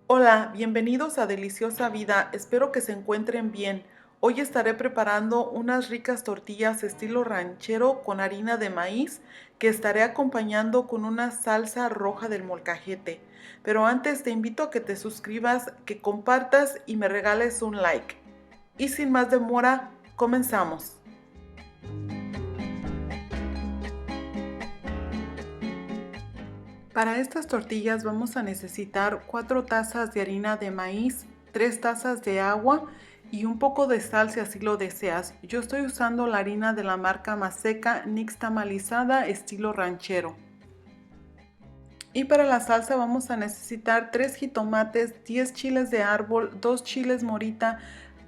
Hola, bienvenidos a Deliciosa Vida, espero que se encuentren bien. Hoy estaré preparando unas ricas tortillas estilo ranchero con harina de maíz que estaré acompañando con una salsa roja del molcajete. Pero antes te invito a que te suscribas, que compartas y me regales un like. Y sin más demora, comenzamos. Para estas tortillas vamos a necesitar 4 tazas de harina de maíz, 3 tazas de agua y un poco de sal si así lo deseas. Yo estoy usando la harina de la marca Maseca nixtamalizada estilo ranchero. Y para la salsa vamos a necesitar 3 jitomates, 10 chiles de árbol, 2 chiles morita,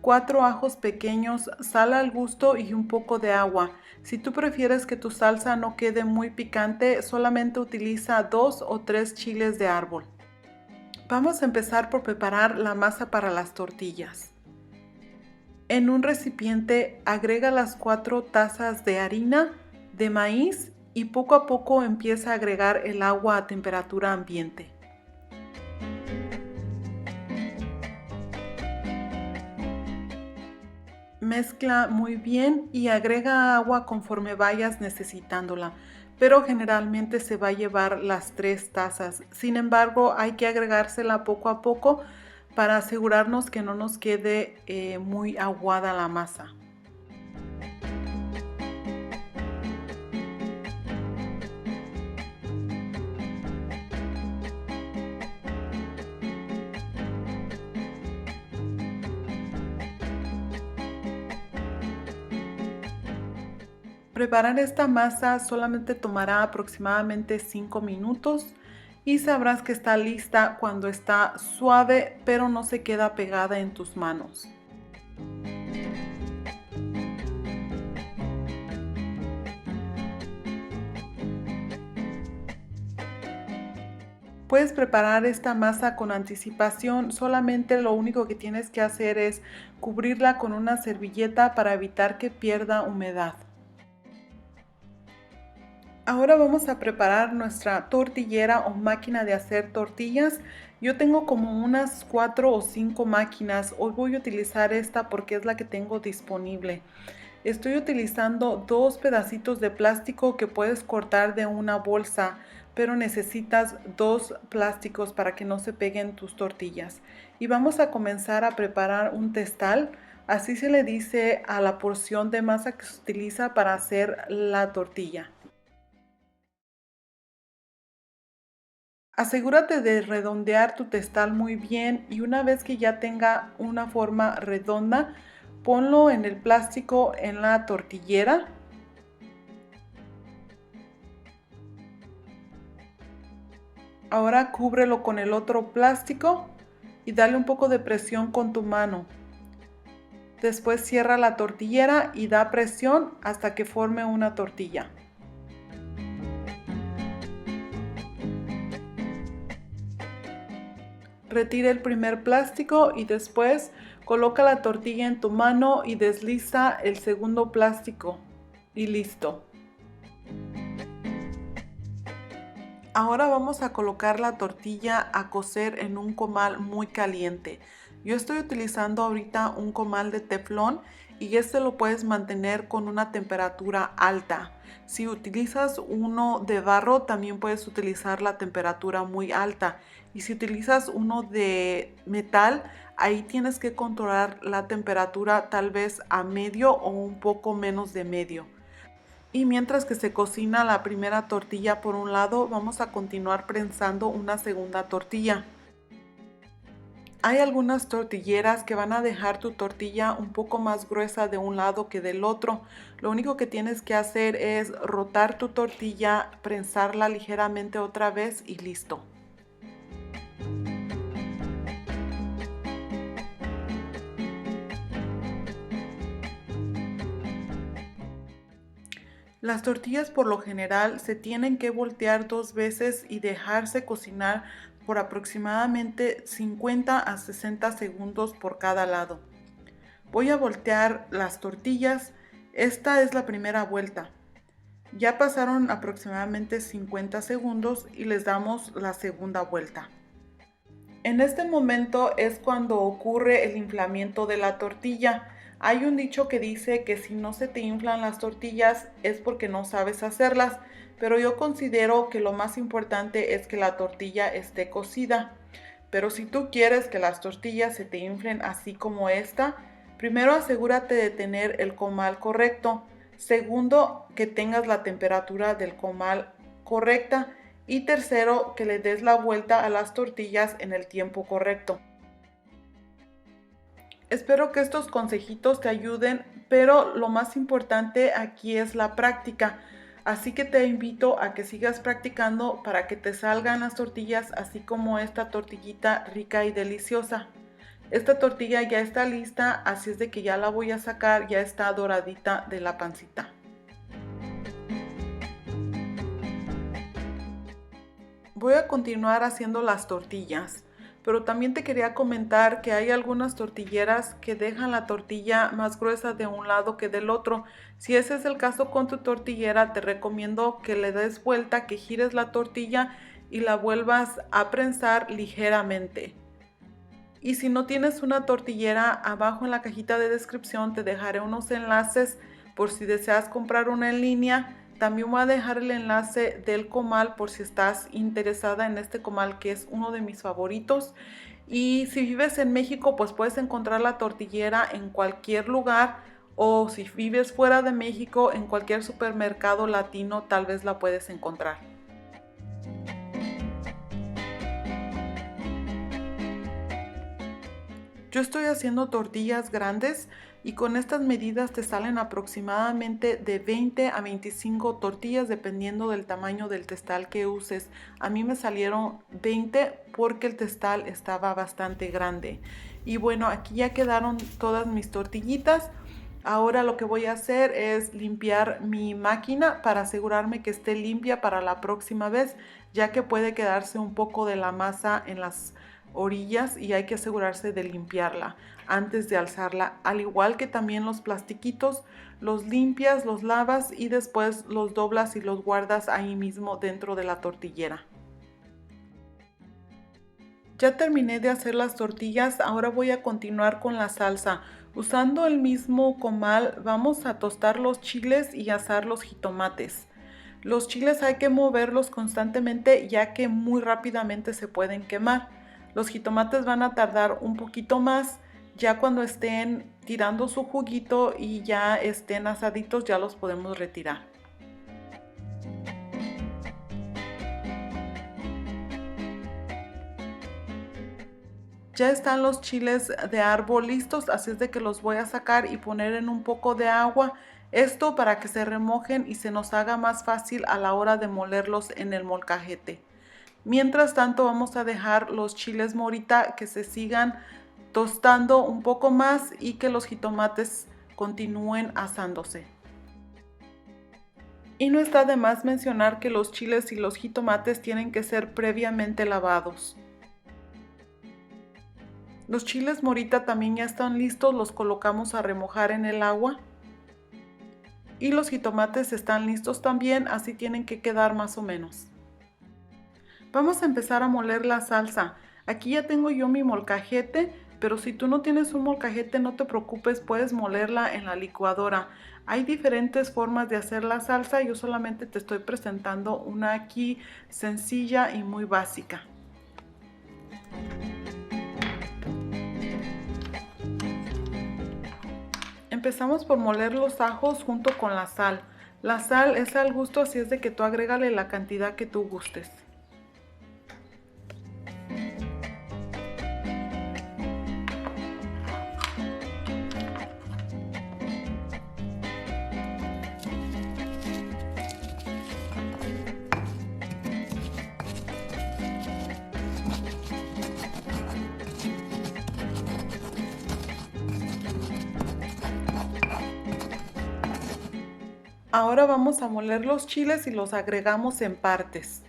4 ajos pequeños, sal al gusto y un poco de agua. Si tú prefieres que tu salsa no quede muy picante, solamente utiliza 2 o 3 chiles de árbol. Vamos a empezar por preparar la masa para las tortillas. En un recipiente agrega las 4 tazas de harina de maíz y poco a poco empieza a agregar el agua a temperatura ambiente. Mezcla muy bien y agrega agua conforme vayas necesitándola, pero generalmente se va a llevar las 3 tazas. Sin embargo, hay que agregársela poco a poco para asegurarnos que no nos quede muy aguada la masa. Preparar esta masa solamente tomará aproximadamente 5 minutos y sabrás que está lista cuando está suave pero no se queda pegada en tus manos. Puedes preparar esta masa con anticipación, solamente lo único que tienes que hacer es cubrirla con una servilleta para evitar que pierda humedad. Ahora vamos a preparar nuestra tortillera o máquina de hacer tortillas. Yo tengo como unas 4 o 5 máquinas. Hoy voy a utilizar esta porque es la que tengo disponible. Estoy utilizando 2 pedacitos de plástico que puedes cortar de una bolsa, pero necesitas 2 plásticos para que no se peguen tus tortillas. Y vamos a comenzar a preparar un testal. Así se le dice a la porción de masa que se utiliza para hacer la tortilla. Asegúrate de redondear tu testal muy bien y una vez que ya tenga una forma redonda, ponlo en el plástico en la tortillera. Ahora cúbrelo con el otro plástico y dale un poco de presión con tu mano. Después cierra la tortillera y da presión hasta que forme una tortilla. Retira el primer plástico y después coloca la tortilla en tu mano y desliza el segundo plástico y listo. Ahora vamos a colocar la tortilla a cocer en un comal muy caliente. Yo estoy utilizando ahorita un comal de teflón y este lo puedes mantener con una temperatura alta. Si utilizas uno de barro, también puedes utilizar la temperatura muy alta. Y si utilizas uno de metal, ahí tienes que controlar la temperatura tal vez a medio o un poco menos de medio. Y mientras que se cocina la primera tortilla por un lado, vamos a continuar prensando una segunda tortilla. Hay algunas tortilleras que van a dejar tu tortilla un poco más gruesa de un lado que del otro. Lo único que tienes que hacer es rotar tu tortilla, prensarla ligeramente otra vez y listo. Las tortillas por lo general se tienen que voltear 2 veces y dejarse cocinar por aproximadamente 50 a 60 segundos por cada lado. Voy a voltear las tortillas. Esta es la primera vuelta. Ya pasaron aproximadamente 50 segundos y les damos la segunda vuelta. En este momento es cuando ocurre el inflamiento de la tortilla. Hay un dicho que dice que si no se te inflan las tortillas es porque no sabes hacerlas, pero yo considero que lo más importante es que la tortilla esté cocida. Pero si tú quieres que las tortillas se te inflen así como esta, primero asegúrate de tener el comal correcto. Segundo, que tengas la temperatura del comal correcta. Y tercero, que le des la vuelta a las tortillas en el tiempo correcto. Espero que estos consejitos te ayuden, pero lo más importante aquí es la práctica. Así que te invito a que sigas practicando para que te salgan las tortillas así como esta tortillita rica y deliciosa. Esta tortilla ya está lista, así es de que ya la voy a sacar, ya está doradita de la pancita. Voy a continuar haciendo las tortillas, pero también te quería comentar que hay algunas tortilleras que dejan la tortilla más gruesa de un lado que del otro. Si ese es el caso con tu tortillera, te recomiendo que le des vuelta, que gires la tortilla y la vuelvas a prensar ligeramente. Y si no tienes una tortillera, abajo en la cajita de descripción te dejaré unos enlaces por si deseas comprar una en línea. También voy a dejar el enlace del comal por si estás interesada en este comal, que es uno de mis favoritos. Y si vives en México, pues puedes encontrar la tortillera en cualquier lugar, o si vives fuera de México, en cualquier supermercado latino tal vez la puedes encontrar. Yo estoy haciendo tortillas grandes y con estas medidas te salen aproximadamente de 20 a 25 tortillas dependiendo del tamaño del testal que uses. A mí me salieron 20 porque el testal estaba bastante grande. Y bueno, aquí ya quedaron todas mis tortillitas. Ahora lo que voy a hacer es limpiar mi máquina para asegurarme que esté limpia para la próxima vez, ya que puede quedarse un poco de la masa en las orillas y hay que asegurarse de limpiarla antes de alzarla, al igual que también los plastiquitos, los limpias, los lavas y después los doblas y los guardas ahí mismo dentro de la tortillera. Ya terminé de hacer las tortillas, ahora voy a continuar con la salsa. Usando el mismo comal vamos a tostar los chiles y asar los jitomates. Los chiles hay que moverlos constantemente ya que muy rápidamente se pueden quemar. Los jitomates van a tardar un poquito más, ya cuando estén tirando su juguito y ya estén asaditos ya los podemos retirar. Ya están los chiles de árbol listos, así es de que los voy a sacar y poner en un poco de agua. Esto para que se remojen y se nos haga más fácil a la hora de molerlos en el molcajete. Mientras tanto vamos a dejar los chiles morita que se sigan tostando un poco más y que los jitomates continúen asándose. Y no está de más mencionar que los chiles y los jitomates tienen que ser previamente lavados. Los chiles morita también ya están listos, los colocamos a remojar en el agua. Y los jitomates están listos también, así tienen que quedar más o menos. Vamos a empezar a moler la salsa. Aquí ya tengo yo mi molcajete, pero si tú no tienes un molcajete no te preocupes, puedes molerla en la licuadora. Hay diferentes formas de hacer la salsa, yo solamente te estoy presentando una aquí sencilla y muy básica. Empezamos por moler los ajos junto con la sal. La sal es al gusto, así es de que tú agrégale la cantidad que tú gustes. Ahora vamos a moler los chiles y los agregamos en partes.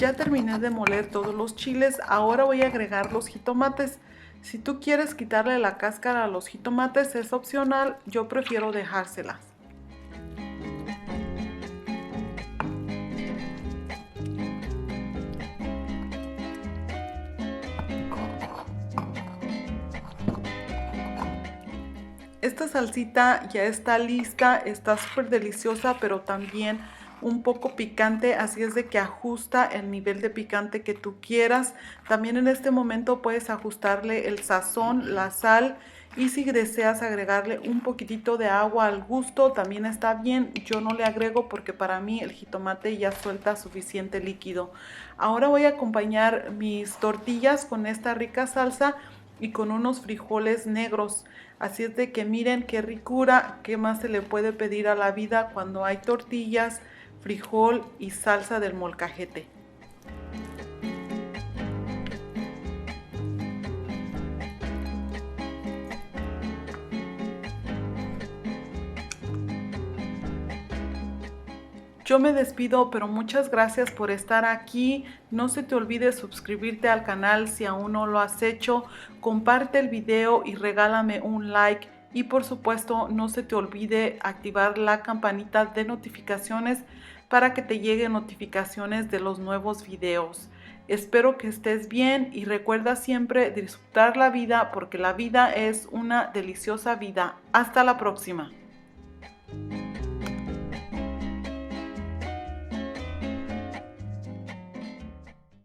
Ya terminé de moler todos los chiles, ahora voy a agregar los jitomates. Si tú quieres quitarle la cáscara a los jitomates es opcional, yo prefiero dejárselas. Esta salsita ya está lista, está súper deliciosa, pero también un poco picante, así es de que ajusta el nivel de picante que tú quieras. También en este momento puedes ajustarle el sazón, la sal, y si deseas agregarle un poquitito de agua al gusto, también está bien. Yo no le agrego porque para mí el jitomate ya suelta suficiente líquido. Ahora voy a acompañar mis tortillas con esta rica salsa y con unos frijoles negros. Así es de que miren qué ricura, qué más se le puede pedir a la vida cuando hay tortillas, frijol y salsa del molcajete. Yo me despido, pero muchas gracias por estar aquí. No se te olvide suscribirte al canal si aún no lo has hecho. Comparte el video y regálame un like. Y por supuesto, no se te olvide activar la campanita de notificaciones para que te lleguen notificaciones de los nuevos videos. Espero que estés bien y recuerda siempre disfrutar la vida porque la vida es una deliciosa vida. Hasta la próxima.